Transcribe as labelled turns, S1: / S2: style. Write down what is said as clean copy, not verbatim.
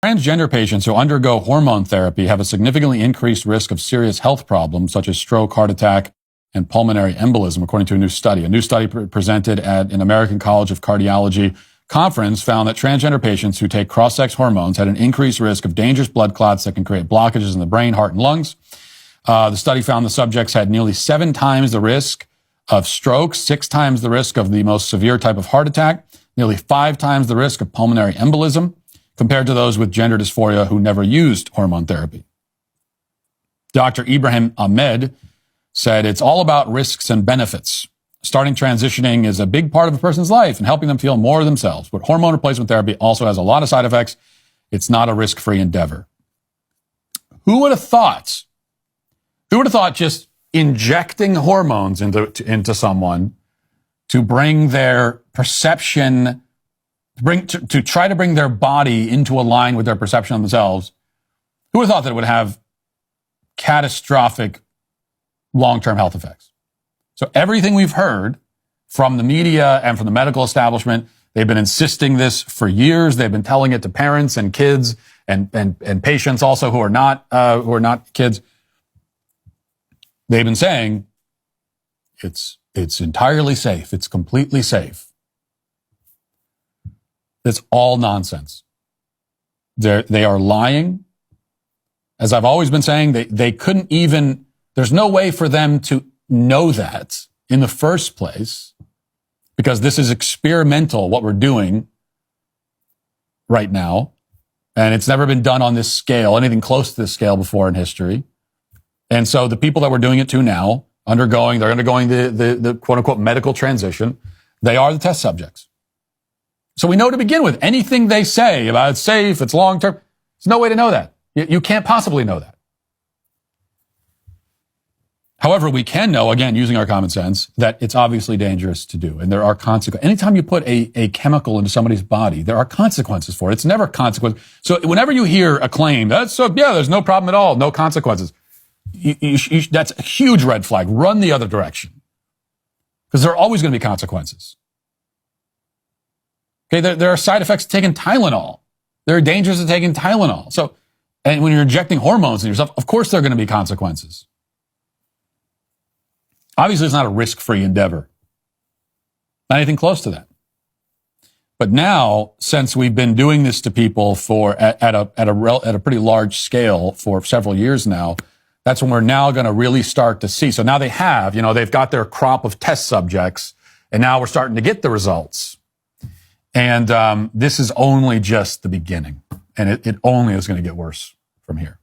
S1: Transgender patients who undergo hormone therapy have a significantly increased risk of serious health problems such as stroke, heart attack, and pulmonary embolism, according to a new study. A new study presented at an American College of Cardiology conference found that transgender patients who take cross-sex hormones had an increased risk of dangerous blood clots that can create blockages in the brain, heart, and lungs. The study found the subjects had nearly 7 times the risk of stroke, 6 times the risk of the most severe type of heart attack, nearly 5 times the risk of pulmonary embolism, compared to those with gender dysphoria who never used hormone therapy. Dr. Ibrahim Ahmed said it's all about risks and benefits. Starting transitioning is a big part of a person's life and helping them feel more themselves. But hormone replacement therapy also has a lot of side effects. It's not a risk-free endeavor. Who would have thought? Who would have thought just injecting hormones into someone to bring their perception, to try to bring their body into a line with their perception of themselves? Who would have thought that it would have catastrophic long-term health effects? So everything we've heard from the media and from the medical establishment, they've been insisting this for years. They've been telling it to parents and kids and patients also who are not kids. They've been saying it's entirely safe. It's completely safe. It's all nonsense. They are lying. As I've always been saying, they couldn't even, there's no way for them to know that in the first place, because this is experimental, what we're doing right now. And it's never been done on this scale, anything close to this scale before in history. And so the people that we're doing it to now, they're undergoing the quote unquote medical transition. They are the test subjects. So we know to begin with, anything they say about it's safe, it's long term, there's no way to know that. You can't possibly know that. However, we can know, again, using our common sense, that it's obviously dangerous to do. And there are consequences. Anytime you put a chemical into somebody's body, there are consequences for it. It's never consequences. So whenever you hear a claim, there's no problem at all, no consequences, that's a huge red flag. Run the other direction. Because there are always going to be consequences. Okay, there are side effects of taking Tylenol. There are dangers of taking Tylenol. So, and when you're injecting hormones in yourself, of course there are going to be consequences. Obviously, it's not a risk-free endeavor. Not anything close to that. But now, since we've been doing this to people at a pretty large scale for several years now, that's when we're now going to really start to see. So now they've got their crop of test subjects, and now we're starting to get the results. And this is only just the beginning, and it only is going to get worse from here.